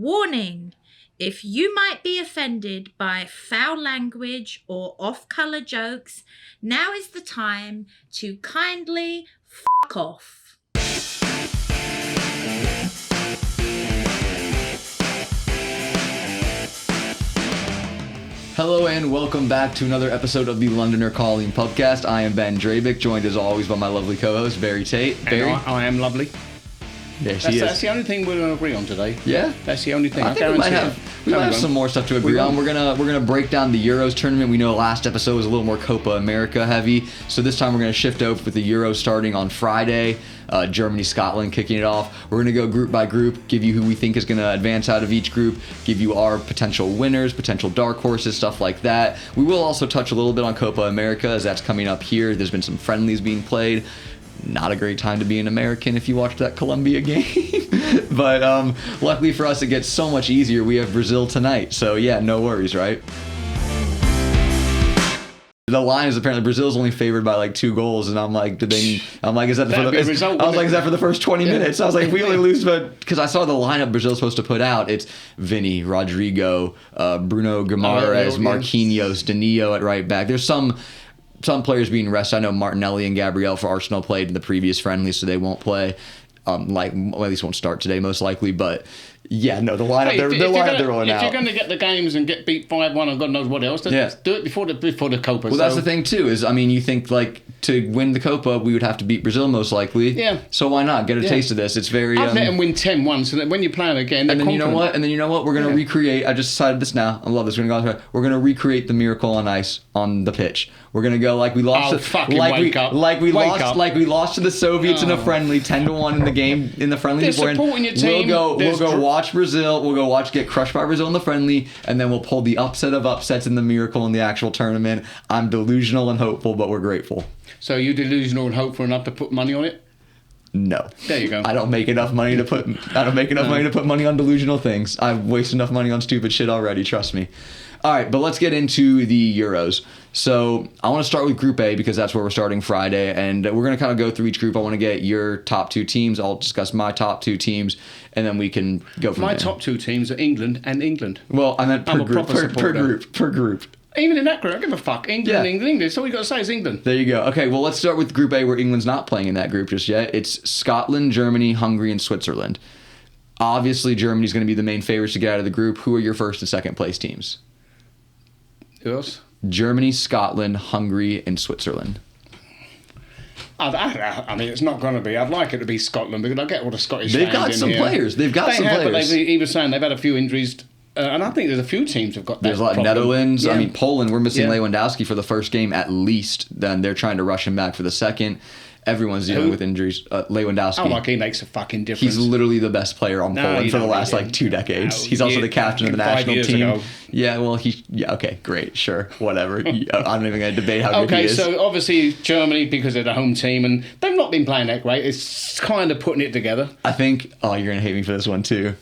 Warning. If you might be offended by foul language or off-color jokes, now is the time to kindly fuck off. Hello and welcome back to another episode of the Londoner Calling podcast. I am Ben Drabick, joined as always by my lovely co-host, Barry Tate. Barry? And I am lovely. Yes, that's the only thing we're going to agree on today. Yeah? That's the only thing. I think we might have some more stuff to agree on. We're gonna break down the Euros tournament. We know last episode was a little more Copa America heavy, so this time we're going to shift over with the Euros starting on Friday. Germany, Scotland kicking it off. We're going to go group by group, give you who we think is going to advance out of each group, give you our potential winners, potential dark horses, stuff like that. We will also touch a little bit on Copa America as that's coming up here. There's been some friendlies being played. Not a great time to be an American if you watched that Colombia game. But luckily for us, it gets so much easier. We have Brazil tonight. So yeah, no worries, right? The line is apparently Brazil's only favored by like 2 goals, and I'm like, is that for the first 20 minutes? I was like, if we only lose, but because I saw the lineup Brazil's supposed to put out, it's Vini, Rodrigo, Bruno Guimaraes, Marquinhos, Danilo at right back. There's some players being rested. I know Martinelli and Gabriel for Arsenal played in the previous friendly, so they won't play. At least won't start today, most likely. But yeah, no, the lineup they're rolling out. If you're going to get the games and get beat 5-1 and God knows what else, do it before the Copa. Well, that's the thing too. Is you think like to win the Copa, we would have to beat Brazil most likely. Yeah. So why not get a taste of this? It's very. I'd let them win 10-1, so that when you play them again, and then you know what? We're going to recreate. I just decided this now. I love this. We're going to recreate the miracle on ice on the pitch. We're going to go like we lost. We lost to the Soviets in a friendly 10-1 in the game in the friendly. They're supporting your team. We'll go watch Brazil. We'll go watch get crushed by Brazil in the friendly, and then we'll pull the upset of upsets in the miracle in the actual tournament. I'm delusional and hopeful, but we're grateful. So you delusional and hopeful enough to put money on it? No. There you go. I don't make enough money to put money to put money on delusional things. I've wasted enough money on stupid shit already, trust me. All right, but let's get into the Euros. So I want to start with Group A because that's where we're starting Friday, and we're going to kind of go through each group. I want to get your top 2 teams. I'll discuss my top 2 teams, and then we can go from there. My top 2 teams are England and England. Well, I meant per group. Even in that group, I don't give a fuck. England. That's all we got to say is England. There you go. Okay, well, let's start with Group A where England's not playing in that group just yet. It's Scotland, Germany, Hungary, and Switzerland. Obviously, Germany's going to be the main favorites to get out of the group. Who are your first and second place teams? Who else? Germany, Scotland, Hungary, and Switzerland. I mean, it's not going to be. I'd like it to be Scotland because I get all the Scottish fans in here. They've got some players. But he was saying they've had a few injuries. And I think there's a few teams have got that. There's a lot of Netherlands. Yeah. I mean, Poland, we're missing Lewandowski for the first game at least. Then they're trying to rush him back for the second. Everyone's dealing with injuries. Lewandowski. Oh, like he makes a fucking difference. He's literally the best player on Poland for the last 2 decades. He's also the captain of the national team. Ago. Yeah, well, okay, great, sure, whatever. I'm not even going to debate how good he is. Okay, so obviously Germany, because they're the home team, and they've not been playing that great. It's kind of putting it together. I think, you're going to hate me for this one too.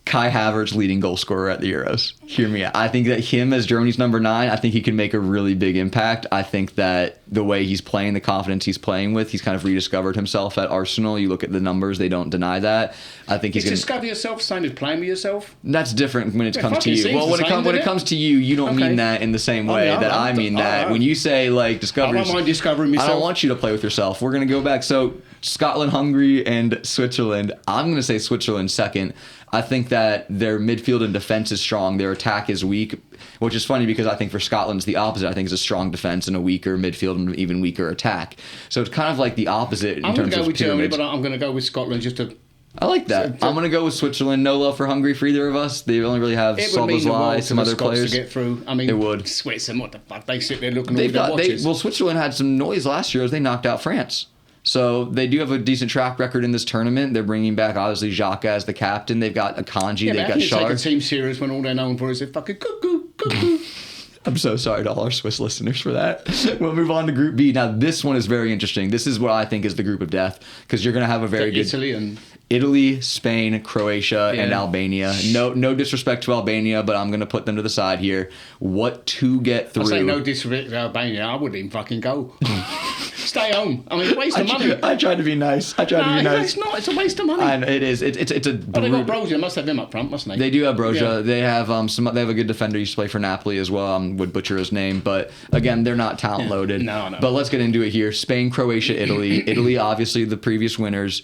Kai Havertz, leading goal scorer at the Euros. Hear me out. I think that him as Germany's number 9, I think he can make a really big impact. I think that the way he's playing, the confidence he's playing with, he's kind of rediscovered himself at Arsenal. You look at the numbers, they don't deny that. I think he's going to discover yourself, same as playing with yourself. That's different when it comes to you. Well, when it comes to you, you don't mean that in the same way that I mean that. When you say discover, I don't mind discovering myself. I don't want you to play with yourself. We're going to go back. So Scotland, Hungary, and Switzerland. I'm going to say Switzerland second. I think that their midfield and defense is strong. Their attack is weak, which is funny because I think for Scotland it's the opposite. I think it's a strong defense and a weaker midfield and even weaker attack. So it's kind of like the opposite in terms of pyramids. I'm going to go with Germany, but I'm going to go with Scotland just to... I like that. I'm going to go with Switzerland. No love for Hungary for either of us. They only really have Szoboszlai, some other players. To get through. I mean, it would. Switzerland, what the fuck? They sit there looking at their watches. Switzerland had some noise last year as they knocked out France. So they do have a decent track record in this tournament. They're bringing back, obviously, Xhaka as the captain. They've got Akanji. They've got Schär. Take a team serious when all they're known for is their fucking cuckoo. I'm so sorry to all our Swiss listeners for that. We'll move on to Group B. Now, this one is very interesting. This is what I think is the group of death because you're going to have a very good... Italy, Spain, Croatia, and Albania. No disrespect to Albania, but I'm going to put them to the side here. What to get through? I say no disrespect to Albania. I wouldn't even fucking go. Stay home. I mean, waste of money. I tried to be nice. It's not. It's a waste of money. And it is. It's a. But they got Broja. They must have him up front, mustn't they? They do have Broja. Yeah. They have They have a good defender. He used to play for Napoli as well. Would butcher his name, but again, they're not talent loaded. No. But let's get into it here. Spain, Croatia, Italy. Italy, obviously the previous winners.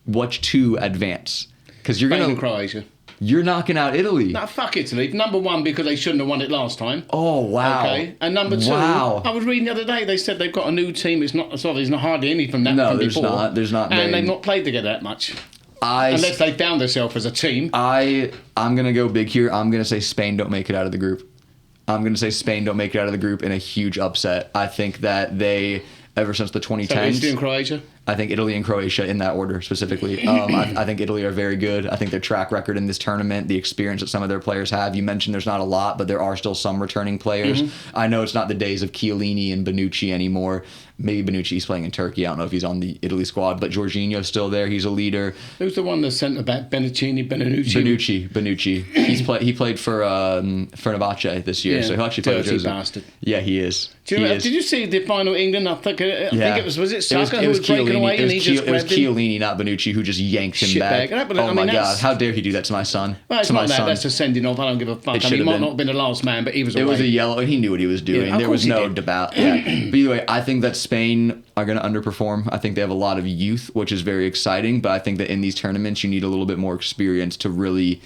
Which two advance? Because Spain and Croatia. You're knocking out Italy. No, fuck Italy. Number one, because they shouldn't have won it last time. Oh, wow. Okay. And number two, I was reading the other day, they said they've got a new team. There's not hardly any from that from before. No, there's not. And they've not played together that much. Unless they found themselves as a team. I'm going to go big here. I'm going to say Spain don't make it out of the group. In a huge upset. I think that ever since the 2010s. So Italy and Croatia? I think Italy and Croatia in that order specifically. I think Italy are very good. I think their track record in this tournament, the experience that some of their players have. You mentioned there's not a lot, but there are still some returning players. Mm-hmm. I know it's not the days of Chiellini and Bonucci anymore. Maybe Bonucci's playing in Turkey. I don't know if he's on the Italy squad, but Jorginho's still there. He's a leader. Who's the one that centre back? Bonucci. He played for Fenerbahce this year, so he'll actually play with Dirty bastard. Yeah, he is. Did you see the final England? I think it was Saka who was breaking away and he just grabbed him? It was Chiellini, not Bonucci, who just yanked him back. My God, how dare he do that to my son? Well, it's not that. That's a sending off. I don't give a fuck. He might not have been the last man, but he was away. It was a yellow. He knew what he was doing. Yeah, there was no debate. Yeah. But either way, I think that Spain are going to underperform. I think they have a lot of youth, which is very exciting. But I think that in these tournaments, you need a little bit more experience to really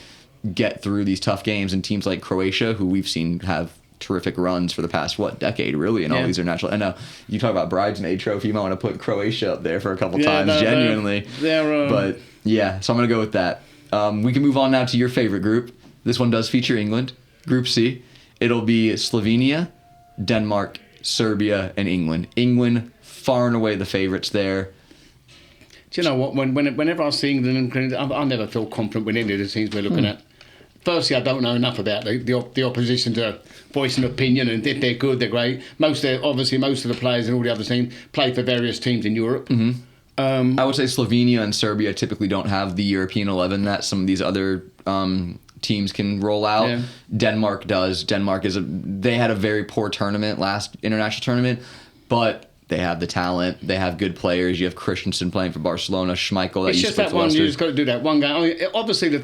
get through these tough games. And teams like Croatia, who we've seen have terrific runs for the past decade really, and all these are natural. And now you talk about bridesmaid trophy, you might want to put Croatia up there for a couple times, genuinely. But yeah, so I'm gonna go with that. We can move on now to your favorite group. This one does feature England. Group C. It'll be Slovenia, Denmark, Serbia, and England. England far and away the favorites there. Do you know what? Whenever I see England, I never feel confident with any of the teams we're looking at. Firstly, I don't know enough about the opposition to voice an opinion, and if they're good, they're great. Most of the players and all the other teams play for various teams in Europe. Mm-hmm. I would say Slovenia and Serbia typically don't have the European 11 that some of these other teams can roll out. Yeah. Denmark does. They had a very poor tournament last international tournament, but they have the talent. They have good players. You have Christensen playing for Barcelona, Schmeichel. It's just that one. You just got to do that one game. I mean, obviously,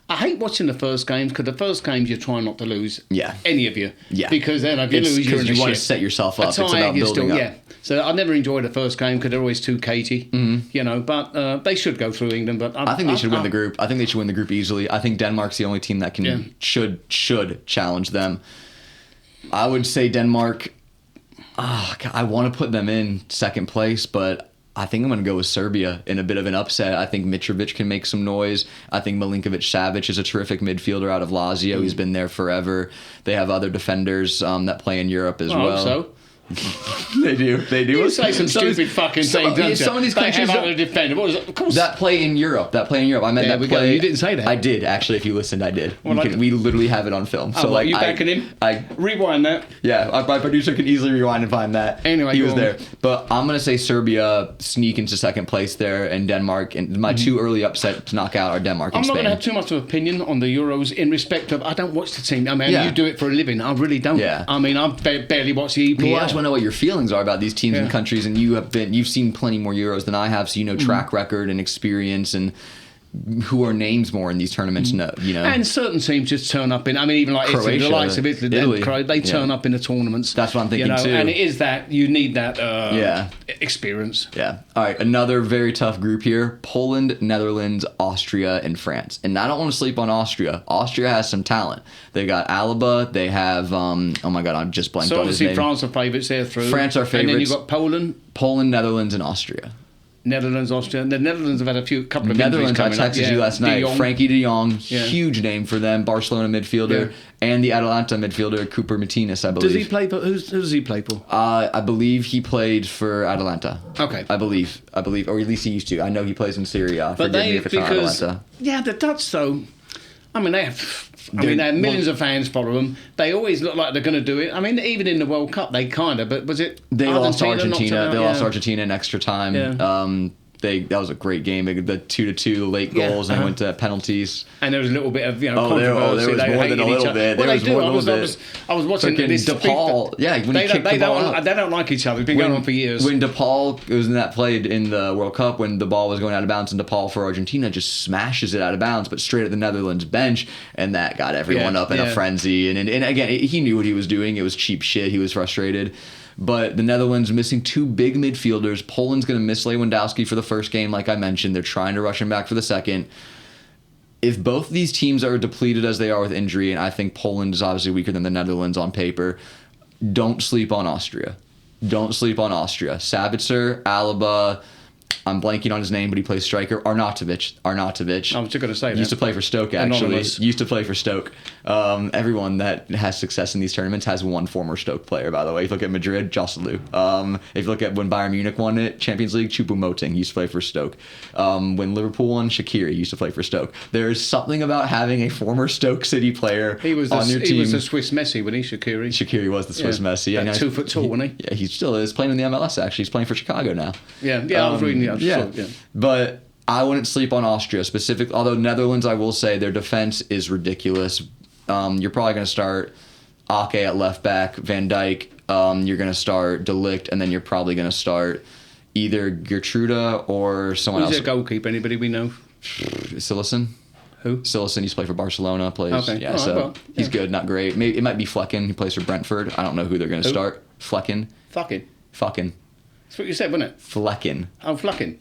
I hate watching the first games because the first games you're trying not to lose. Yeah. Any of you. Yeah. Because then if you lose, you're in the shit. You want to set yourself up. It's about building up. Yeah. So I never enjoy the first game because they're always too cagey. Mm-hmm. But they should go through England. But I think they should win the group. I think they should win the group easily. I think Denmark's the only team that should challenge them. I would say Denmark. I want to put them in second place, but I think I'm going to go with Serbia in a bit of an upset. I think Mitrovic can make some noise. I think Milinkovic-Savic is a terrific midfielder out of Lazio. He's been there forever. They have other defenders that play in Europe as well. So. They do. You say some stupid fucking things, don't you? Some of these countries have other defender. What is it? Of course. That play in Europe. I meant that play. You didn't say that. I did, actually. If you listened, I did. We literally have it on film. So you backing him? Rewind that. Yeah, my producer can easily rewind and find that. Anyway, he was there. But I'm going to say Serbia sneak into second place there, and Denmark. And my two early upsets to knock out are Denmark and Spain. I'm not going to have too much of an opinion on the Euros in respect of I don't watch the team. I mean, you do it for a living. I really don't. Yeah. I mean, I barely watch the EPL. Well, I just want to know what your feelings are about these teams and countries, and you've seen plenty more Euros than I have, so you know track record and experience and who are names more in these tournaments. And certain teams just turn up in. I mean, even like Croatia, Italy, the likes of Italy, they turn up in the tournaments. That's what I'm thinking too. And it is that you need that experience. Yeah. All right, another very tough group here: Poland, Netherlands, Austria, and France. And I don't want to sleep on Austria. Austria has some talent. They got Alaba. They have oh my God, I'm just blanked on his name. So obviously France are favourites there through. France are favourites. And then you've got Poland, Netherlands, and Austria. Netherlands, Austria. The Netherlands have had a couple of Netherlands. I texted you last night. Frankie De Jong, Yeah. huge name for them. Barcelona midfielder and the Atalanta midfielder Cooper Martinez, I believe. Does he play for? Who does he play for? I believe he played for Atalanta. Okay. I believe, or at least he used to. I know he plays in Serie A. But the Dutch though. I mean, they have millions of fans follow them. They always look like they're going to do it. I mean, even in the World Cup, they kind of. But was it? They lost Argentina. They lost Argentina in extra time. Yeah. that was a great game. The 2-2 late goals and went to penalties. And there was a little bit of controversy. There was more than a little bit. Well, I was watching this. DePaul. Yeah, when he kicked the ball up. They don't like each other. It's been going on for years. When DePaul was in that play in the World Cup, when the ball was going out of bounds, and DePaul for Argentina just smashes it out of bounds, but straight at the Netherlands bench, and that got everyone up in a frenzy. And again, he knew what he was doing. It was cheap shit. He was frustrated. But the Netherlands missing 2 big midfielders. Poland's going to miss Lewandowski for the first game, like I mentioned. They're trying to rush him back for the second. If both these teams are depleted as they are with injury, and I think Poland is obviously weaker than the Netherlands on paper, don't sleep on Austria. Don't sleep on Austria. Sabitzer, Alaba, I'm blanking on his name, but he plays striker. Arnautovic. I was just going to say that. Used to play for Stoke, actually. Anonymous. Used to play for Stoke. Everyone that has success in these tournaments has one former Stoke player, by the way. If you look at Madrid, Joselu. If you look at when Bayern Munich won it, Champions League, Choupo-Moting used to play for Stoke. When Liverpool won, Shaqiri used to play for Stoke. There is something about having a former Stoke City player on your team. He was the Swiss Messi, wasn't he, Shaqiri? Shaqiri was the Swiss Messi. Yeah, 2 foot tall, wasn't he? Yeah, he still is. Playing in the MLS, actually. He's playing for Chicago now. Yeah, I was reading the yeah. But I wouldn't sleep on Austria specifically. Although Netherlands, I will say their defense is ridiculous. You're probably going to start Ake at left back, Van Dijk. You're going to start De Ligt, and then you're probably going to start either Gertruda or someone else. Who's their goalkeeper? Anybody we know? Sillessen. Who? Sillessen used to play for Barcelona. Okay. Yeah, he's good, not great. Maybe it might be Flecken. He plays for Brentford. I don't know who they're going to start. Flecken. Fucking. That's what you said, wasn't it? Flecken. Oh, Flecken.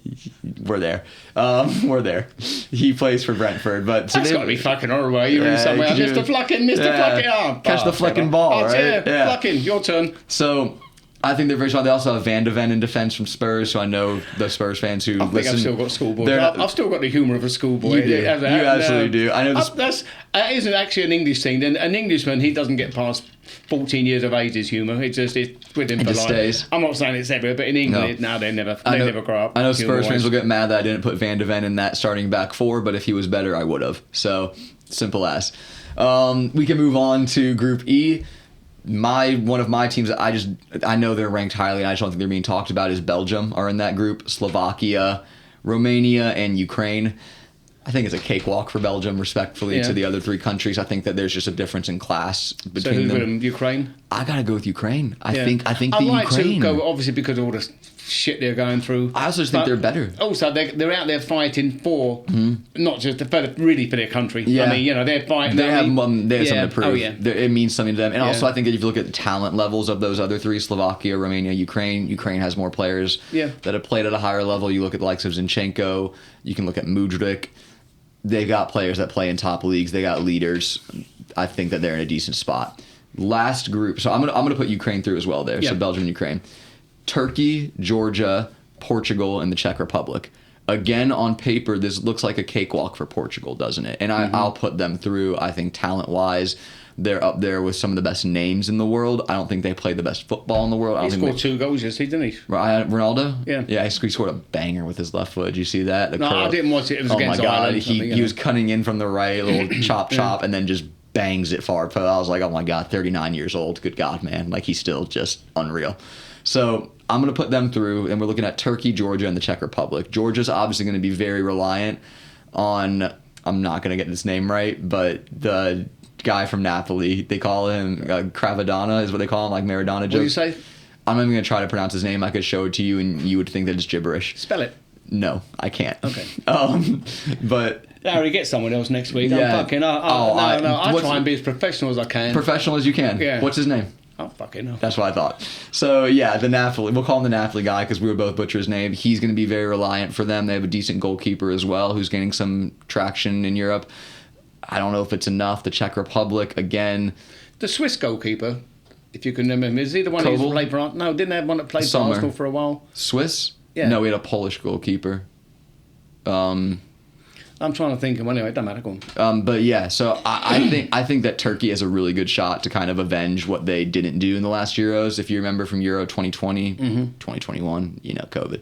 We're there. We're there. He plays for Brentford, but that's got to be fucking horrible. You're in somewhere. Mr. Flecken, Mr. Flecken. Oh, catch the Flecken ball, right? Yeah, Flecken, your turn. So I think they're very strong. They also have Van de Ven in defense from Spurs, so I know the Spurs fans who listen. I've still got schoolboy. I've still got the humour of a schoolboy. You do. You absolutely do. I know that isn't actually an English thing. An Englishman, he doesn't get past 14 years of age his humour. It's with him for life. Stays. I'm not saying it's everywhere, but in England, they never grow up. I know Spurs fans will get mad that I didn't put Van de Ven in that starting back 4, but if he was better, I would have. So, simple as. We can move on to Group E. One of my teams that I know they're ranked highly, and I just don't think they're being talked about, is Belgium are in that group. Slovakia, Romania, and Ukraine. I think it's a cakewalk for Belgium, respectfully, to the other 3 countries. I think that there's just a difference in class between them. So who's with them? Ukraine? I gotta go with Ukraine. I think I'd like to go, obviously, because of all the shit they're going through. I also just think they're better. Also, they're out there fighting for not just for their country. Yeah. I mean, they're fighting. They have something to prove. Oh, yeah. It means something to them. And also, I think that if you look at the talent levels of those other 3, Slovakia, Romania, Ukraine has more players that have played at a higher level. You look at the likes of Zinchenko. You can look at Mudryk. They've got players that play in top leagues. They got leaders. I think that they're in a decent spot. Last group. So I'm gonna put Ukraine through as well there. Yeah. So Belgium and Ukraine. Turkey, Georgia, Portugal, and the Czech Republic. Again, on paper, this looks like a cakewalk for Portugal, doesn't it? And I'll put them through. I think talent-wise, they're up there with some of the best names in the world. I don't think they play the best football in the world. He scored 2 goals yesterday, didn't he? Ronaldo? Yeah, he scored a banger with his left foot. Did you see that? I didn't watch it. It was against Ireland. He was cutting in from the right, a little chop, and then just bangs it far. But I was like, oh my God, 39 years old. Good God, man. Like, he's still just unreal. So I'm going to put them through, and we're looking at Turkey, Georgia, and the Czech Republic. Georgia's obviously going to be very reliant on, I'm not going to get this name right, but the guy from Napoli, they call him Cravadana, is what they call him, like Maradona jokes. What do you say? I'm not even going to try to pronounce his name. I could show it to you, and you would think that it's gibberish. Spell it. No, I can't. Okay. But Larry, get someone else next week. Yeah. I'm fucking. I try and be as professional as I can. Professional as you can. Yeah. What's his name? Oh, fucking hell. That's what I thought. So, yeah, the Napoli. We'll call him the Napoli guy because we were both butcher his name. He's going to be very reliant for them. They have a decent goalkeeper as well who's getting some traction in Europe. I don't know if it's enough. The Czech Republic, again. The Swiss goalkeeper, if you can remember, is he the one who's played for... No, didn't they have one that played for Arsenal for a while? Swiss? Yeah. No, we had a Polish goalkeeper. I'm trying to think. Anyway, it doesn't matter. Go on. But yeah, so I think that Turkey has a really good shot to kind of avenge what they didn't do in the last Euros. If you remember from Euro 2020, 2021, COVID.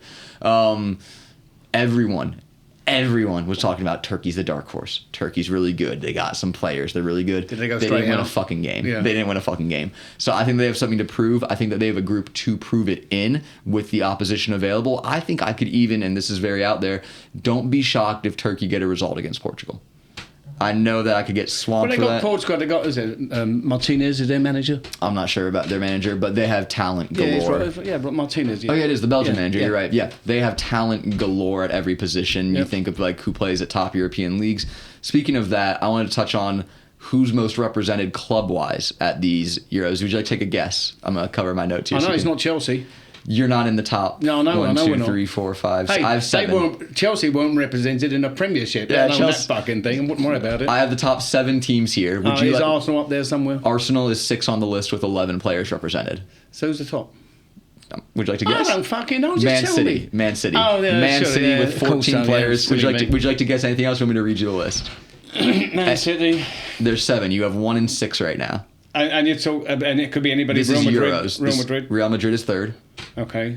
Everyone was talking about Turkey's the dark horse. Turkey's really good. They got some players. They're really good. Did they go They straight didn't win a out? fucking game. Yeah. They didn't win a fucking game. So I think they have something to prove. I think that they have a group to prove it in with the opposition available. I think I could even, and this is very out there, don't be shocked if Turkey get a result against Portugal. I know that I could get Well, swamped they for got that. Portugal. They got Martinez is their manager. I'm not sure about their manager, but they have talent galore. But Martinez. Yeah. Oh yeah, it is the Belgian Yeah, manager. yeah. You're right. Yeah, they have talent galore at every position. You Yep. think of like who plays at top European leagues. Speaking of that, I wanted to touch on who's most represented club-wise at these Euros. Would you like to take a guess? I'm gonna cover my notes here. I know so you it's can- not Chelsea. You're not in the top. No, no, I one, know two, we're not. 3, 4, 5. Hey, I have 7. Chelsea weren't represented in the Premiership. Yeah, Yeah, Chelsea- that fucking thing. I wouldn't worry about it. I have the top 7 teams here. Would you Is like? Arsenal up there somewhere? Arsenal is 6 on the list with 11 players represented. So who's the top? Would you like to I guess? don't fucking know. Just Man tell City. me. Man City. Oh, yeah, Man sure, City yeah, with of course 14 so, yeah. players. Would you Silly like to guess anything else? Or want me to read you the list? Man City. There's 7. You have 1 and 6 right now. And you talk, and it could be anybody. This Real is Madrid. Euros. Real This- Madrid. Real Madrid is 3rd. Okay.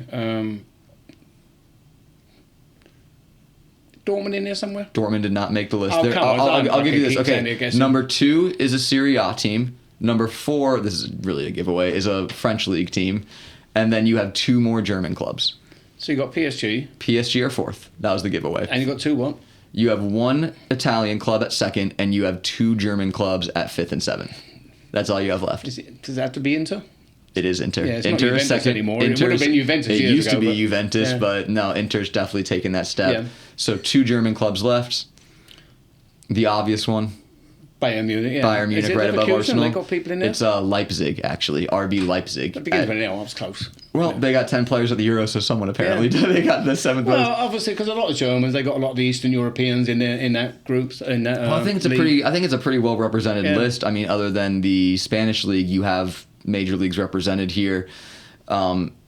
Dortmund in there somewhere. Dortmund did not make the list. Oh, There- come on, I'll give you this. keep saying Okay. it, guessing. Number 2 is a Serie A team. Number 4, this is really a giveaway, is a French league team. And then you have 2 more German clubs. So you got PSG, PSG are 4th. That was the giveaway. and you got 2 what? You have 1 Italian club at 2nd, and you have 2 German clubs at 5th and 7th. That's all you have left. Does that have to be Inter? It is Inter. Yeah, it's not Inter is Juventus 2nd. anymore. It would have been Juventus It years used to ago, be but- Juventus, yeah. but no, Inter's definitely taken that step. Yeah. So 2 German clubs left. The obvious one, Bayern Munich. Yeah. Bayern Is Munich it right above Leverkusen? Arsenal. They got people in there. It's Leipzig, actually. RB Leipzig. That begins with an L. I was close. Well, they got 10 players at the Euro, so someone apparently Yeah. they got the 7th Well, place. obviously, because a lot of Germans, they got a lot of the Eastern Europeans in there in that group. In that. Well, I think it's a pretty well represented Yeah. list. I mean, other than the Spanish league, you have major leagues represented here.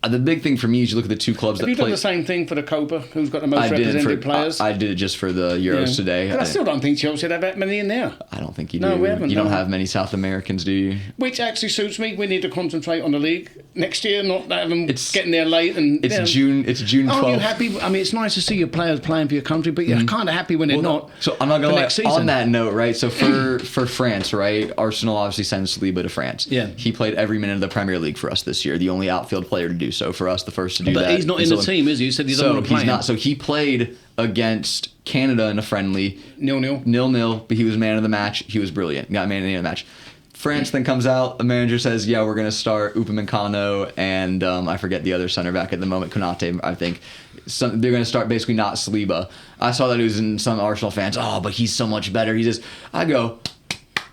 The big thing for me is you look at the 2 clubs Have that you done play. the same thing for the Copa? Who's got the most I did it represented for players? I did it just for the Euros today. But I still don't think Chelsea have that many in there. I don't think you No, do. we haven't, You don't no. have many South Americans, do you? Which actually suits me. We need to concentrate on the league next year, not have them It's- getting there late. And It's yeah. June. It's June 12th. Aren't you happy? I mean, it's nice to see your players playing for your country, but you're kind of happy when they're not. So I'm not for gonna lie. next season. On that note, right? So for France, right? Arsenal obviously sends Saliba to France. Yeah. He played every minute of the Premier League for us this year. The only outfield player to do so for us. The first to do But that. he's not in the team, is he? You said he doesn't So want to play. he's not. So he played against Canada in a friendly. 0-0. 0-0, but he was man of the match. He was brilliant. Got man of the match. France then comes out. The manager says, "Yeah, we're going to start Upamecano and I forget the other center back at the moment, Konate, I think. So they're going to start basically not Saliba." I saw that it was in some Arsenal fans. "Oh, but he's so much better." He just, I go,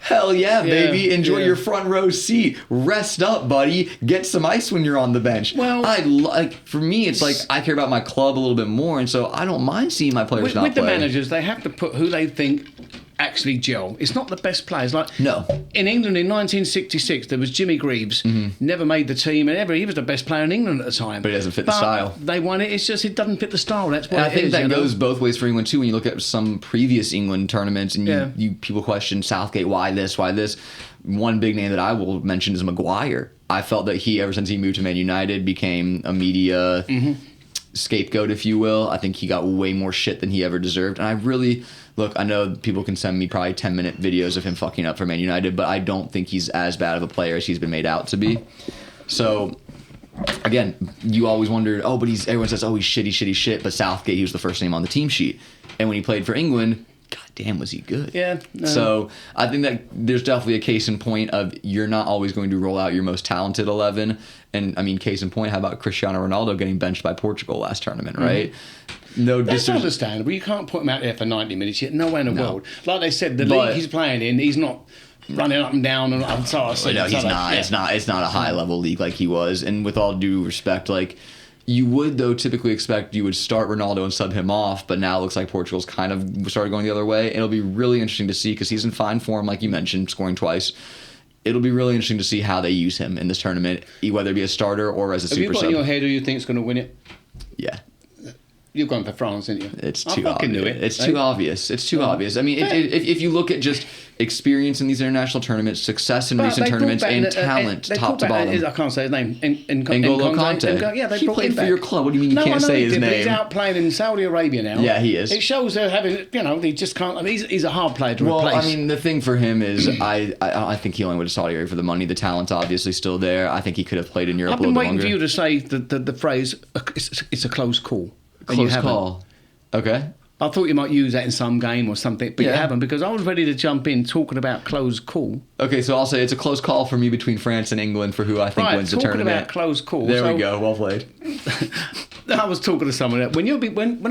"Hell yeah, baby! Enjoy yeah. your front row seat. Rest up, buddy. Get some ice when you're on the bench." Well- I like for me, it's like I care about my club a little bit more, and so I don't mind seeing my players not With the play. managers, they have to put who they think actually gel. It's not the best players. Like No. in England in 1966, there was Jimmy Greaves, never made the team, and he was the best player in England at the time. But it doesn't fit the style. They won it. It's just it doesn't fit the style. That's what And I it think is, that you know? goes both ways for England too. When you look at some previous England tournaments, and Yeah. you people question Southgate, why this, why this. One big name that I will mention is Maguire. I felt that he, ever since he moved to Man United, became a media scapegoat, if you will. I think he got way more shit than he ever deserved. And I really look. I know people can send me probably 10-minute videos of him fucking up for Man United, but I don't think he's as bad of a player as he's been made out to be. So. Again, you always wondered, oh, but everyone says, oh, he's shit, but Southgate, he was the first name on the team sheet. And when he played for England, god damn, was he good. Yeah. No. So I think that there's definitely a case in point of you're not always going to roll out your most talented 11. And, I mean, case in point, how about Cristiano Ronaldo getting benched by Portugal last tournament, right? No, That's understandable. You can't put him out there for 90 minutes yet. No way in the No. world. Like they said, the But- league he's playing in, he's not running up and down. And I'm sorry. No, he's not. Yeah. It's not a high level league like he was. And with all due respect, like you would though typically expect you would start Ronaldo and sub him off, but now it looks like Portugal's kind of started going the other way. It'll be really interesting to see because he's in fine form, like you mentioned, scoring twice. It'll be really interesting to see how they use him in this tournament, whether it be a starter or as a Have super you got sub. in your head who you think's going to win it? Yeah. You've gone for France, didn't you? It's I too fucking obvious. knew it. It's too obvious. It's too obvious. I mean, if you look at just experience in these international tournaments, success in recent tournaments, and talent top to bottom. I can't say his name. N'Golo Kante. Yeah, they he brought played him for back. your club. What do you mean you can't say his name? But he's out playing in Saudi Arabia now. Yeah, he is. It shows they're having, they just can't. I mean, he's a hard player to replace. Well, I mean, the thing for him is, I think he only went to Saudi Arabia for the money. The talent's obviously still there. I think he could have played in Europe a little bit longer. I've been waiting for you to say the phrase, it's a close call. Close call. Okay. I thought you might use that in some game or something, but you haven't, because I was ready to jump in talking about close call. Okay, so I'll say it's a close call for me between France and England for who I think wins the tournament. Talking about close call. There we go. Well played. I was talking to someone that when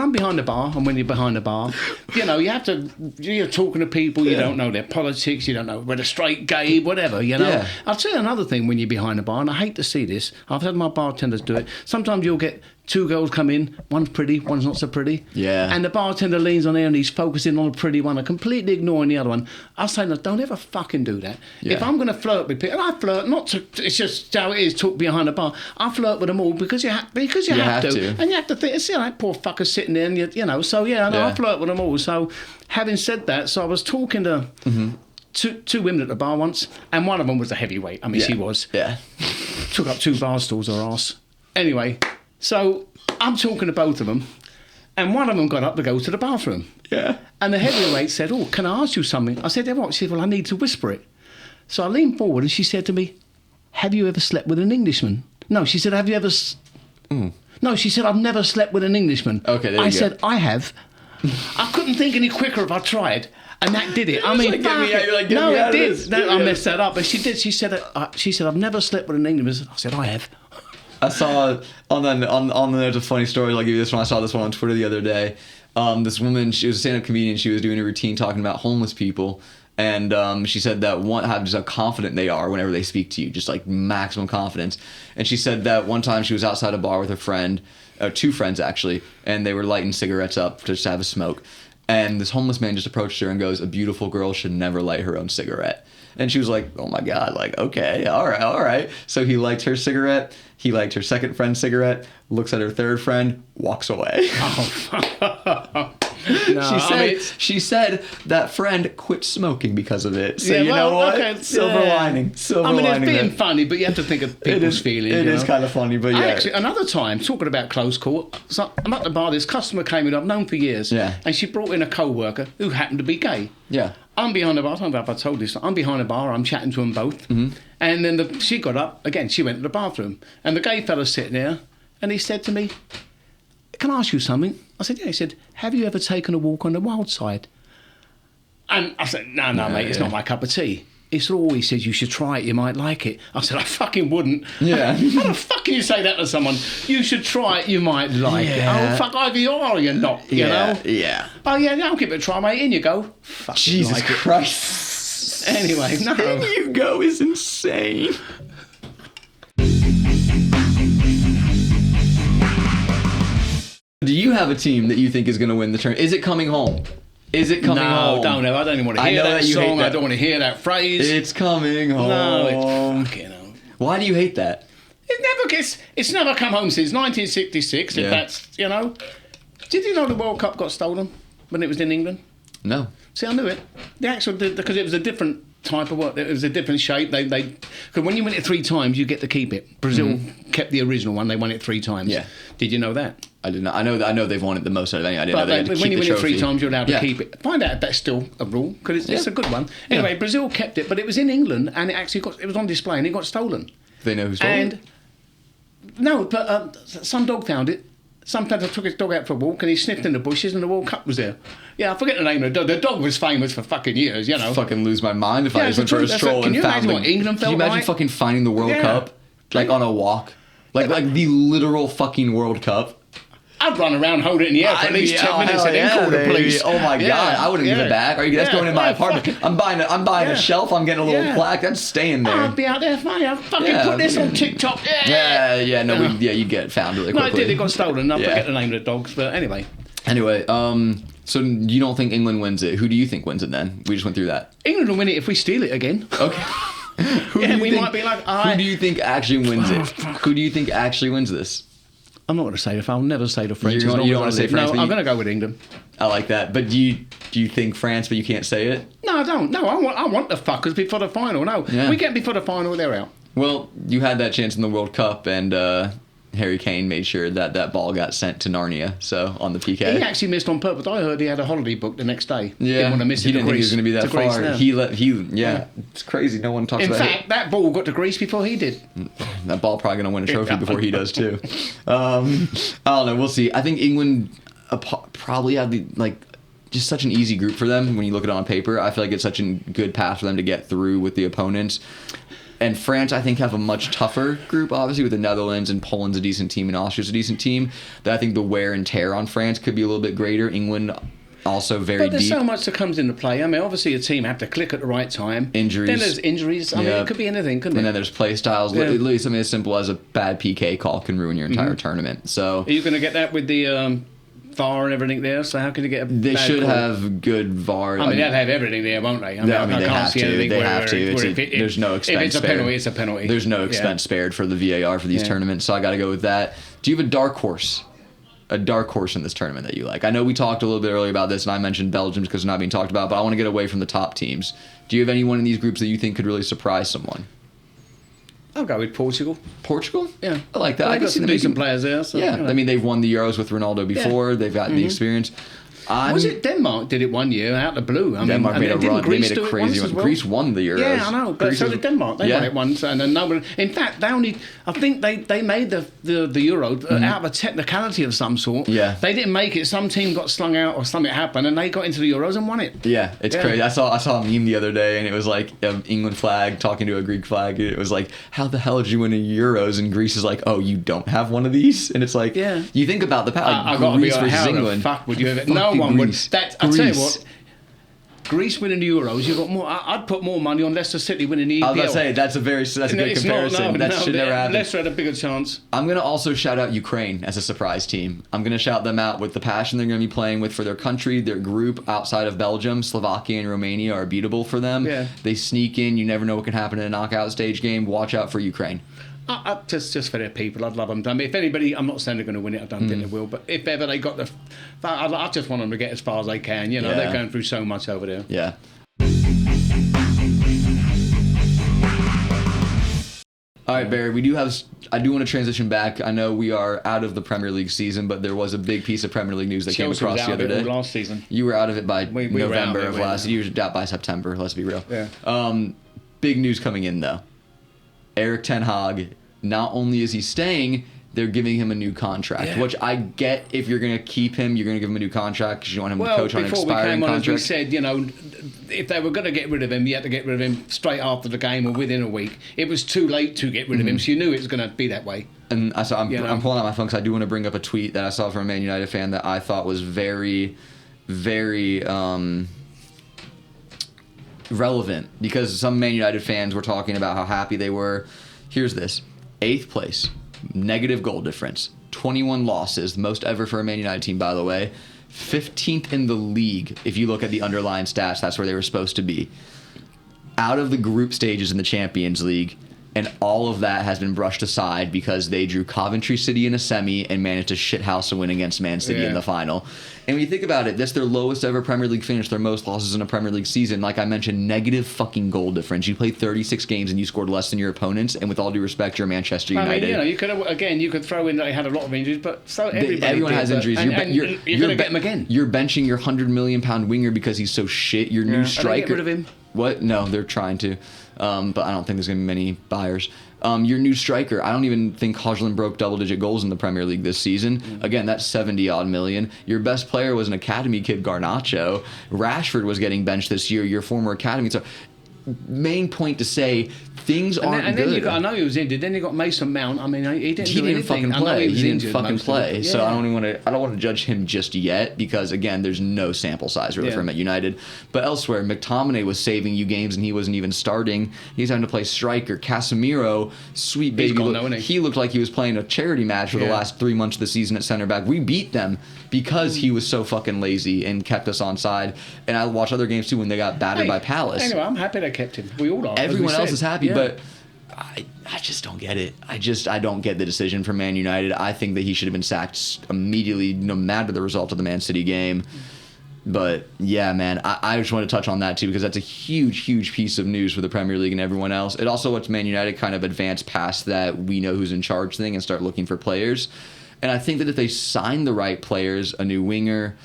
I'm behind the bar and when you're behind the bar, you're talking to people, you don't know their politics, you don't know whether straight, gay, whatever, Yeah. I'll tell you another thing when you're behind the bar, and I hate to see this. I've had my bartenders do it. Sometimes you'll get two girls come in, one's pretty, one's not so pretty. Yeah. And the bartender leans on there and he's focusing on the pretty one and completely ignoring the other one. I'll say, no, don't ever fucking do that. Yeah. If I'm going to flirt with people, and I flirt, it's just how it is, talk behind the bar. I flirt with them all because you have to. And you have to think, see that poor fucker sitting there, and I flirt with them all. So, having said that, so I was talking to two women at the bar once, and one of them was a heavyweight. I mean, she was. Yeah. Took up 2 bar stools, her arse. Anyway, so I'm talking to both of them, and one of them got up to go to the bathroom. Yeah. And the heavyweight said, "Oh, can I ask you something?" I said, "Yeah, what?" She said, "Well, I need to whisper it." So I leaned forward and she said to me, "Have you ever slept with an Englishman?" No, she said, "Have you ever..." No, she said, "I've never slept with an Englishman." Okay, there you go. I said, "I have." I couldn't think any quicker if I tried. And that did it. I mean, it did. I messed that up. But she did. She said, "I've never slept with an Englishman." I said, "I have." I saw on there's a funny story. I'll give you this one. I saw this one on Twitter the other day. This woman, she was a stand-up comedian. She was doing a routine talking about homeless people, and she said that just how confident they are whenever they speak to you, just like maximum confidence. And she said that one time she was outside a bar with her friend, 2 friends actually, and they were lighting cigarettes up to just have a smoke. And this homeless man just approached her and goes, "A beautiful girl should never light her own cigarette." And she was like, "Oh my God, like, okay, all right. So he lights her cigarette, he lights her second friend's cigarette, looks at her third friend, walks away. She said that friend quit smoking because of it. So know what? Okay, silver lining. I mean, it's being funny, but you have to think of people's feelings. It is kind of funny, but yeah. Actually, another time, talking about close call, so I'm at the bar, this customer came in, I've known for years, and she brought in a co-worker who happened to be gay. Yeah. I'm behind the bar, I don't know if I told this, I'm behind the bar, I'm chatting to them both, and then she got up, again, she went to the bathroom, and the gay fella's sitting there, and he said to me, "Can I ask you something?" I said, "Yeah." He said, "Have you ever taken a walk on the wild side?" And I said, no, mate, it's not my cup of tea. He said, "Oh," he said, "you should try it, you might like it." I said, "I fucking wouldn't." Yeah. How the fuck can you say that to someone? You should try it, you might like it. Oh, fuck, either you are or you're not, you know? Yeah. "Oh, yeah, I'll give it a try, mate." In you go. Fucking Jesus Christ. Anyway, no. In you go is insane. Do you have a team that you think is going to win the tournament? Is it coming home? Is it coming home? No, don't. I don't even want to hear that song. I don't want to hear that phrase. It's coming home. No, it's fucking home. Why do you hate that? It's never come home since 1966. If that's, Did you know the World Cup got stolen when it was in England? No. See, I knew it. Because it was a different type of work. It was a different shape. Because when you win it 3 times, you get to keep it. Brazil kept the original one. They won it 3 times. Yeah. Did you know that? I did not. I know they've won it the most out of any. I didn't know they had to keep when you the win trophy. it 3 times, you're allowed to keep it. Find out if that's still a rule, because it's a good one. Anyway, Brazil kept it, but it was in England, and it was on display, and it got stolen. They know who stole it? No, but some dog found it. Sometimes I took his dog out for a walk, and he sniffed in the bushes, and the World Cup was there. Yeah, I forget the name of the dog. The dog was famous for fucking years, you know. I'd fucking lose my mind if I just went for a stroll and found what England felt. Can you imagine fucking finding the World Cup like on a walk, like the literal fucking World Cup? I'd run around, hold it in the air for at least 10 minutes and then call the police. Oh my God, I wouldn't give it back. That's going in my apartment. I'm buying a shelf, I'm getting a little plaque, that's staying there. I'd be out there, funny, I'd fucking put this on TikTok. You get found really quickly. No, it did, it got stolen, I forget the name of the dogs, but anyway. So you don't think England wins it? Who do you think wins it then? We just went through that. England will win it if we steal it again. Okay. Who do you think actually wins it? Who do you think actually wins this? I'm not going to say I'll never say the French. You don't want to say France? No, I'm going to go with England. I like that. But do you think France, but you can't say it? No, I don't. No, I want the fuckers before the final. No, we get before the final, they're out. Well, you had that chance in the World Cup, and Harry Kane made sure that ball got sent to Narnia. So on the PK, he actually missed on purpose. I heard he had a holiday booked the next day. Yeah, didn't want to miss it. He didn't think he was going to be that far. Yeah, it's crazy. No one talks about it. In fact, that ball got to Greece before he did. That ball probably going to win a trophy before he does too. I don't know. We'll see. I think England probably have just such an easy group for them when you look at it on paper. I feel like it's such a good path for them to get through with the opponents. And France, I think, have a much tougher group, obviously, with the Netherlands, and Poland's a decent team and Austria's a decent team. That I think the wear and tear on France could be a little bit greater. England also very deep. But there's so much that comes into play. I mean, obviously a team have to click at the right time. Injuries. Then there's injuries. I mean, it could be anything, couldn't it? And then there's play styles. Yeah. Literally something as simple as a bad PK call can ruin your entire tournament. So are you going to get that with the VAR and everything there? So how can you get a They bad should call? have good VAR. I mean, they'll have everything there, won't they? I they can't have see to. anything They where- have to. where There's no expense If it's a spared. penalty, it's a penalty. There's no expense spared for the VAR for these tournaments, so I got to go with that. Do you have a dark horse? A dark horse in this tournament that you like? I know we talked a little bit earlier about this, and I mentioned Belgium because it's not being talked about, but I want to get away from the top teams. Do you have anyone in these groups that you think could really surprise someone? I'll go with Portugal. Portugal? Yeah. I like that. They've I can got see some them decent making- players there. So, Yeah, you know. I mean, they've won the Euros with Ronaldo before. Yeah. They've got the experience. Was it Denmark did it one year out of the blue? I mean, Denmark made a didn't run. They Greece made do a it crazy once one. as well? Greece won the Euros. Yeah, I know. But Greece so was- did Denmark. They Yeah. won it once, and then nobody. In fact, they only. I think they made the Euro out of a technicality of some sort. Yeah. They didn't make it. Some team got slung out, or something happened, and they got into the Euros and won it. Yeah, it's crazy. I saw a meme the other day, and it was like an England flag talking to a Greek flag. It was like, "How the hell did you win a Euros?" And Greece is like, "Oh, you don't have one of these?" And it's like, Yeah. you think about the I like, got to be Greece honest, versus how England. the fuck would you have it? No Fucking one would. Greece. I'll tell you Greece. what. Greece winning the Euros, you got more. I'd put more money on Leicester City winning the EPL. I was about to say that's a good It's comparison. Not, that should never happen. Leicester had a bigger chance. I'm going to also shout out Ukraine as a surprise team. I'm going to shout them out with the passion they're going to be playing with for their country. Their group outside of Belgium, Slovakia, and Romania are beatable for them. Yeah. They sneak in. You never know what can happen in a knockout stage game. Watch out for Ukraine. Just for their people, I'd love them. I mean, if anybody, I'm not saying they're going to win it. I don't think they will. But if ever they got I just want them to get as far as they can. You know, Yeah. they're going through so much over there. Yeah. All right, Barry, I do want to transition back. I know we are out of the Premier League season, but there was a big piece of Premier League news that Chelsea came was across out the of other it day. all last season. You were out of it by We were November out of of it, last. yeah. You were out by September. Let's be real. Yeah. Big news coming in though. Eric Ten Hag. Not only is he staying, they're giving him a new contract, Yeah. which I get. If you're going to keep him, you're going to give him a new contract because you want him to Well, coach on an before we expiring came on, as we contract. said, you know, if they were going to get rid of him, you had to get rid of him straight after the game or within a week. It was too late to get rid of him, so you knew it was going to be that way. And I'm You know? pulling out my phone because I do want to bring up a tweet that I saw from a Man United fan that I thought was very, very relevant because some Man United fans were talking about how happy they were. Here's this: 8th place, negative goal difference, 21 losses, most ever for a Man United team, by the way. 15th in the league. If you look at the underlying stats, that's where they were supposed to be. Out of the group stages in the Champions League. And all of that has been brushed aside because they drew Coventry City in a semi and managed to shithouse a win against Man City in the final. And when you think about it, that's their lowest ever Premier League finish, their most losses in a Premier League season. Like I mentioned, negative fucking goal difference. You played 36 games and you scored less than your opponents. And with all due respect, you're Manchester United. I mean, you know, you could throw in that they had a lot of injuries, but Everyone has injuries. And you're going to get them again. You're benching your £100 million winger because he's so shit. Your new striker. Are they get rid of him? What? No, they're trying to. But I don't think there's going to be many buyers. Your new striker, I don't even think Hojlund broke double-digit goals in the Premier League this season. Again, that's 70-odd million. Your best player was an academy kid, Garnacho. Rashford was getting benched this year, your former academy. So, main point to say, things aren't good. I know he was injured. Then you got Mason Mount. I mean, he didn't do anything. fucking I know play. was He didn't injured fucking most of play. it. So Yeah. I don't want to judge him just yet because again, there's no sample size really for him at United. But elsewhere, McTominay was saving you games and he wasn't even starting. He's having to play striker. Casemiro, sweet baby, gone now, isn't he looked like he was playing a charity match for the last 3 months of the season at center back. We beat them because he was so fucking lazy and kept us onside. And I watched other games too when they got battered by Palace. Anyway, I'm happy they kept him. We all are. Everyone else is happy, but I just don't get it. I don't get the decision from Man United. I think that he should have been sacked immediately, no matter the result of the Man City game. But yeah, man, I just want to touch on that too, because that's a huge piece of news for the Premier League and everyone else. It also lets Man United kind of advance past that we know who's in charge thing and start looking for players. And I think that if they sign the right players, a new winger,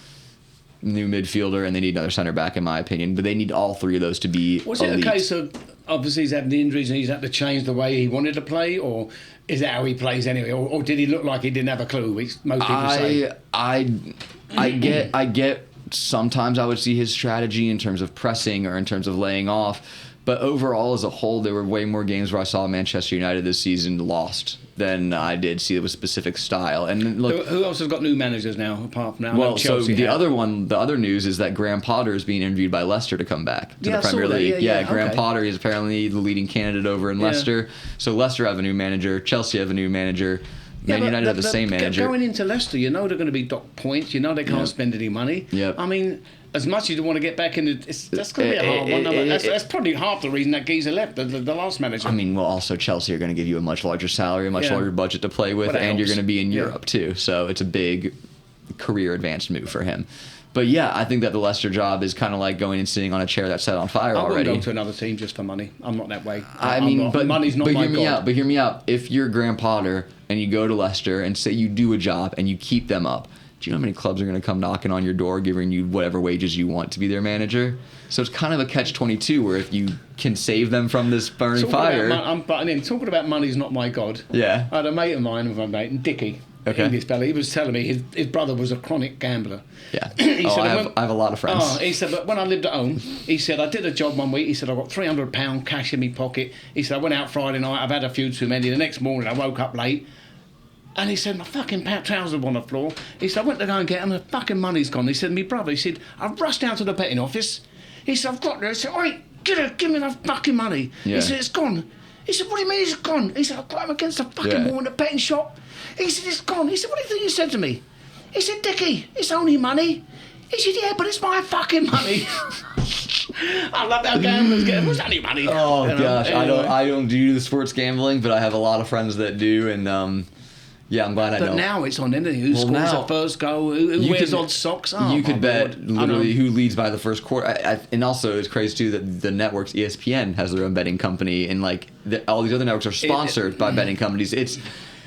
new midfielder, and they need another center back, in my opinion, but they need all three of those to be Was elite. it a case of obviously he's having the injuries and he's had to change the way he wanted to play, or is that how he plays anyway, or did he look like he didn't have a clue? Which most people say. I get. Sometimes I would see his strategy in terms of pressing or in terms of laying off. But overall, as a whole, there were way more games where I saw Manchester United this season lost than I did see it with specific style. And look, Who else has got new managers now apart from now? well, so Chelsea the other news is that Graham Potter is being interviewed by Leicester to come back to the Premier League. Graham okay. Potter is apparently the leading candidate over in Leicester. So Leicester have a new manager, Chelsea have a new manager. Man United have the same manager. Going into Leicester, you know they're going to be docked points. You know they can't spend any money. Yep. I mean, as much as you want to get back in, that's going to be a hard one. That's probably half the reason that geezer left, the last manager. I mean, well, also Chelsea are going to give you a much larger salary, a much larger budget to play with, and you're going to be in Europe too. So it's a big career advanced move for him. But yeah, I think that the Leicester job is kind of like going and sitting on a chair that's set on fire already. I wouldn't go to another team just for money. I'm not that way. But money's not my god. But hear me out. If you're Graham Potter and you go to Leicester and say you do a job and you keep them up, do you know how many clubs are going to come knocking on your door giving you whatever wages you want to be their manager? So it's kind of a catch-22 where if you can save them from this burning fire... I'm butting in. Talking about money's not my god. Yeah. I had a mate of mine, Dickie. Okay. English fella. He was telling me his brother was a chronic gambler. Yeah. I have a lot of friends. He said, but when I lived at home, he said, I did a job one week. He said, I got £300 cash in my pocket. He said, I went out Friday night. I've had a few too many. The next morning, I woke up late. And he said, my fucking trousers were on the floor. He said, I went to go and get them. The fucking money's gone. He said, my brother, he said, I rushed down to the betting office. He said, I've got there. He said, oi, give me the fucking money. Yeah. He said, it's gone. He said, what do you mean it's gone? He said, I got him against the fucking wall in the betting shop. He said, it's gone. He said, what do you think you said to me? He said, Dickie, it's only money. He said, yeah, but it's my fucking money. I love how gamblers get it. What's only money? Oh, gosh. Anyway. I don't do the sports gambling, but I have a lot of friends that do, and yeah, I'm glad I don't. But now it's on anything. Who scores the first goal? Who wears odd socks? Oh, you could bet Lord. literally who leads by the first quarter. And also, it's crazy too that the networks, ESPN, has their own betting company, and like all these other networks are sponsored by betting companies.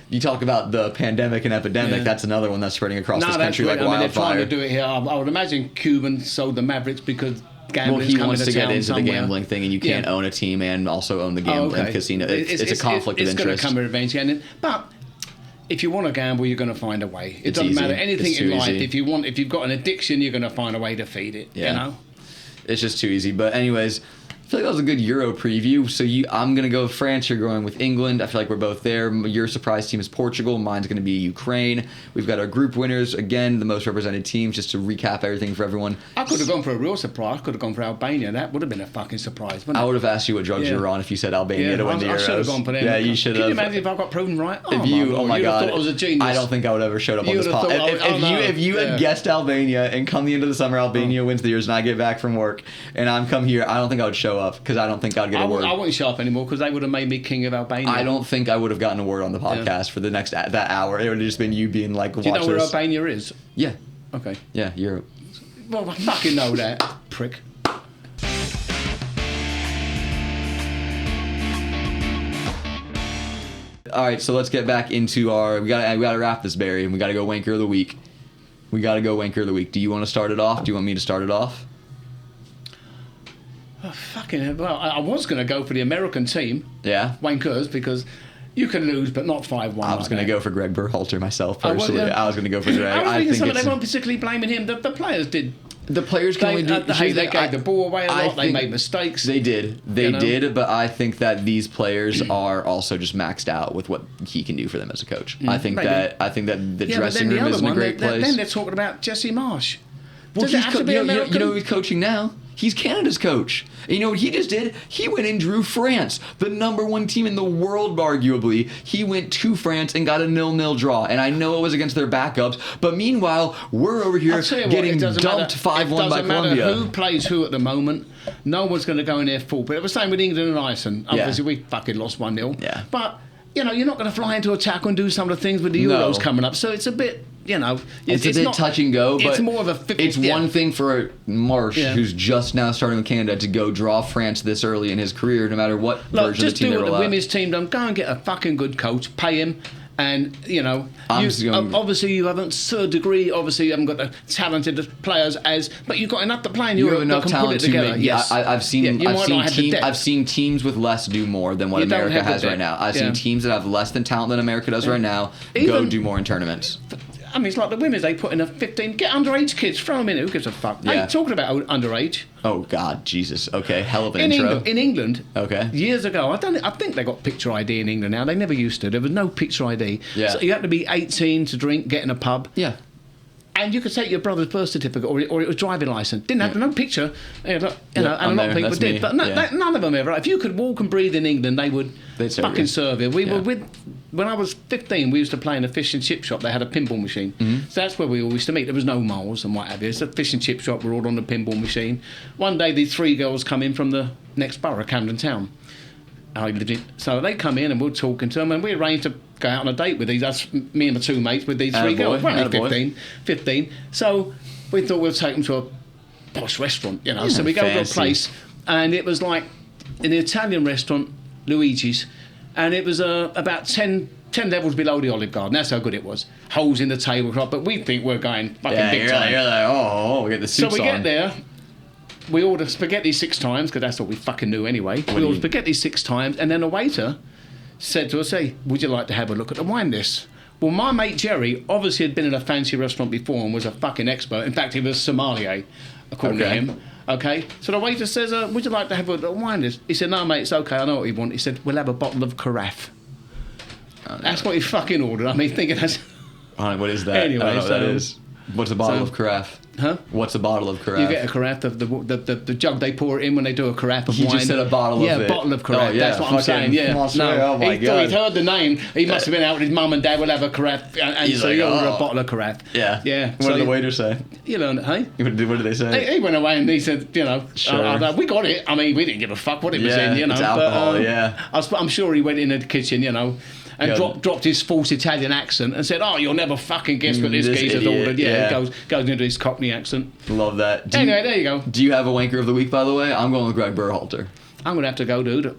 You talk about the pandemic and epidemic. That's another one that's spreading across this country like wildfire. They're trying to do it here. I would imagine Cuban sold the Mavericks because gambling's he coming wants to get into somewhere. the gambling thing, and you can't own a team and also own the gambling casino. It's a conflict of interest. It's going to come eventually, but if you want to gamble, you're going to find a way. It doesn't matter anything in life. Easy. If you've got an addiction, you're going to find a way to feed it. Yeah. You know, it's just too easy. But anyways, I feel like that was a good Euro preview. So I'm going to go with France. You're going with England. I feel like we're both there. Your surprise team is Portugal. Mine's going to be Ukraine. We've got our group winners. Again, the most represented teams, just to recap everything for everyone. I could have gone for a real surprise. I could have gone for Albania. That would have been a fucking surprise, wouldn't it? I would have asked you what drugs you were on if you said Albania to win the Euros. I should have gone for them. Yeah, you should have. Can you imagine if I got proven right? Oh my God. Thought I was a genius. I don't think I would have ever showed up on this pod. If you had guessed Albania and come the end of the summer, Albania wins the Euros, and I get back from work and I'm come here, I don't think I would show up because I don't think I'd get a word. I wouldn't show up anymore because they would have made me king of Albania. I don't think I would have gotten a word on the podcast for the next that hour. It would have just been you being like, watch this. Do you know where Albania is? Yeah. Okay. Yeah, Europe. Well, I fucking know that, prick. All right, so let's get back into our. We gotta wrap this, Barry, and we gotta go Wanker of the week. We gotta go Wanker of the week. Do you want to start it off? Do you want me to start it off? Oh, fucking hell. Well, I was going to go for the American team. Yeah. Wankers, because you can lose, but not 5-1. I was going to go for Greg Berhalter myself personally. I was going to go for Greg. I think they weren't particularly blaming him. The players did. The players can only do. They gave the ball away a lot. They made mistakes. They did. They did. But I think that these players are also just maxed out with what he can do for them as a coach. I think that the dressing room is in a great place. Then they're talking about Jesse Marsh. Well, you know who's coaching now? He's Canada's coach. And you know what he just did? He went and drew France, the number one team in the world, arguably. He went to France and got a 0-0 draw. And I know it was against their backups, but meanwhile, we're over here getting dumped 5-1 by Colombia. Who plays who at the moment? No one's going to go in there full. But it was the same with England and Iceland. Obviously, we fucking lost 1-0. Yeah. But, you're not going to fly into attack and do some of the things with the Euros coming up. So it's a bit, It's a bit not, touch and go, but it's more of a 50, it's one thing for Marsh, who's just now starting with Canada, to go draw France this early in his career, no matter what version of the team they roll out. Just do what the women's team done. Go and get a fucking good coach, pay him. And, obviously you haven't, to a degree, obviously you haven't got the talented players but you've got enough to play in Europe that can put it together. Yes. I've seen teams with less do more than what America has right now. I've seen teams that have less than talent than America does right now go do more in tournaments. I mean, it's like the women's, they put in a 15, get underage kids, throw them in, who gives a fuck? Yeah. Hey, talking about underage. Oh, God, Jesus. Okay, hell of an intro. In England, okay, years ago, I think they got picture ID in England now. They never used to. There was no picture ID. Yeah. So you had to be 18 to drink, get in a pub. Yeah. And you could take your brother's birth certificate or it was driving license. Didn't have no picture, and a lot of people did. But none of them ever. If you could walk and breathe in England, they'd fucking serve you. We were when I was 15, we used to play in a fish and chip shop. They had a pinball machine. Mm-hmm. So that's where we all used to meet. There was no malls and what have you. It's a fish and chip shop. We're all on the pinball machine. One day, these 3 girls come in from the next borough, Camden Town. So they come in and we're talking to them, and we arranged to go out on a date with me and the 2 mates with these 3 girls. We're only 15. So we thought we'd take them to a posh restaurant, Yeah, so we go to a place, and it was like an Italian restaurant, Luigi's, and it was about 10 levels below the Olive Garden. That's how good it was. Holes in the tablecloth, but we think we're going fucking big time. You're like, we get the suits on. So we get there. We order spaghetti 6 times, because that's what we fucking knew anyway. We ordered spaghetti 6 times, and then a waiter said to us, hey, would you like to have a look at the wine list? Well, my mate Jerry obviously had been in a fancy restaurant before and was a fucking expert. In fact, he was sommelier, according to him. Okay? So the waiter says, would you like to have a wine list? He said, no, mate, it's okay, I know what you want. He said, we'll have a bottle of carafe. Oh, no. That's what he fucking ordered. I mean, thinking that's... what is that? Anyway, I don't know what that is. What's a bottle of carafe? Huh? What's a bottle of carafe? You get a carafe, the jug they pour it in when they do a carafe of wine. You just said a bottle of it. Yeah, a bottle of carafe. That's what I'm saying. Yeah. Oh my God. He'd heard the name. He must have been out with his mum and dad. Will have a carafe, and so he ordered a bottle of carafe. Yeah. Yeah. What did the waiter say? You learned it, hey? What did they say? He went away and he said, sure. We got it. I mean, we didn't give a fuck what it was in, It's alcohol, I'm sure he went in the kitchen, and dropped his false Italian accent and said, "Oh, you'll never fucking guess what this geezer's ordered." Yeah, he goes into his Cockney accent. Love that. Anyway, there you go. Do you have a wanker of the week, by the way? I'm going with Greg Berhalter. I'm going to have to go, dude.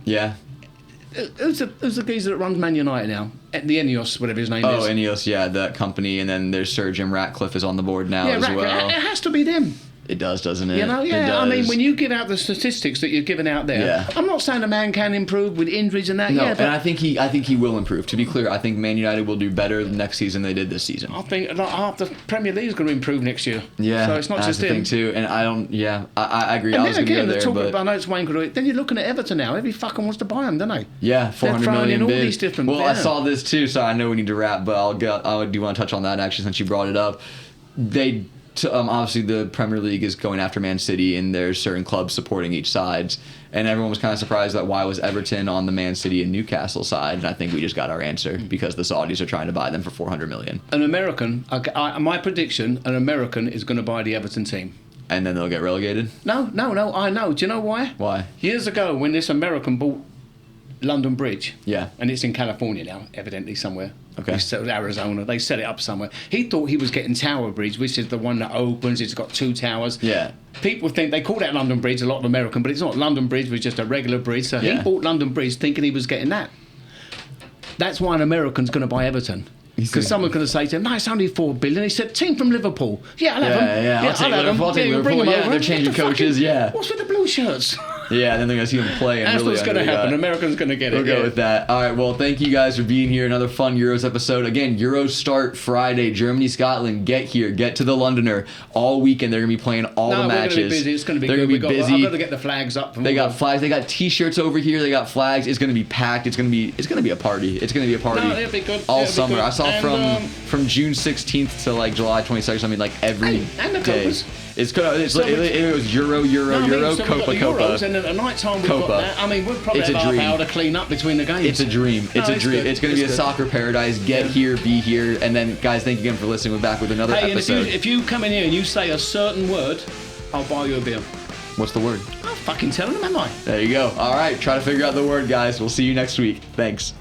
Yeah. Who's the geezer that runs Man United now? The Ineos, whatever his name is. Oh, Ineos, that company. And then there's Sir Jim Ratcliffe is on the board now as well. It has to be them. It does, doesn't it? I mean, when you give out the statistics that you're giving out there, I'm not saying a man can improve with injuries and that. No, and I think he will improve. To be clear, I think Man United will do better next season than they did this season. I think half the Premier League is going to improve next year. Yeah, so it's not just him. That's the thing too. And I don't. Yeah, I agree. And I was going to go there, but I know it's Wanker. Then you're looking at Everton now. Every fucking wants to buy them, don't they? Yeah, 400 million all bid. These different. Well, I saw this too, so I know we need to wrap. But I do want to touch on that actually, since you brought it up. Obviously the Premier League is going after Man City, and there's certain clubs supporting each side, and everyone was kind of surprised that why was Everton on the Man City and Newcastle side, and I think we just got our answer because the Saudis are trying to buy them for 400 million. An American, my prediction, an American is going to buy the Everton team. And then they'll get relegated? No, I know. Do you know why? Why? Years ago, when this American bought London Bridge, and it's in California now, evidently somewhere. Okay. Arizona. They set it up somewhere. He thought he was getting Tower Bridge, which is the one that opens. It's got 2 towers. Yeah. People think they call that London Bridge, a lot of American, but it's not. London Bridge was just a regular bridge. So he bought London Bridge thinking he was getting that. That's why an American's going to buy Everton. Because someone's going to say to him, no, it's only $4 billion. He said, team from Liverpool. Yeah, I'll have them. Yeah, I'll take Liverpool. Yeah, they're changing coaches. What's with the blue shirts? Yeah, and then they're going to see him play. And that's really what's going to happen. Americans going to get it. We'll go with that. All right, well, thank you guys for being here. Another fun Euros episode. Again, Euros start Friday. Germany, Scotland. Get here. Get to the Londoner. All weekend, they're going to be playing all the matches. We're going to be busy. It's going to be good. They're going to be busy. I've got to get the flags up. They got flags. They got T-shirts over here. They got flags. It's going to be packed. It's going to be a party. It's going to be a party. No, it'll be good. All summer. I saw from June 16th to like July 22nd. I mean, like every and the day. Cobras. It's it was Euro, so Copa, we've got the Copa. Euros, and at night time we've Copa. got that. I mean, we'll probably It's a have half dream. hour to clean up between the games. It's a dream. It's a dream. good. It's going to be a good. soccer paradise. Get here, be here, and then guys, thank you again for listening. We're back with another Hey, and episode. if you come in here and you say a certain word, I'll buy you a beer. What's the word? I'm fucking telling them, am I? There you go. All right, try to figure out the word, guys. We'll see you next week. Thanks.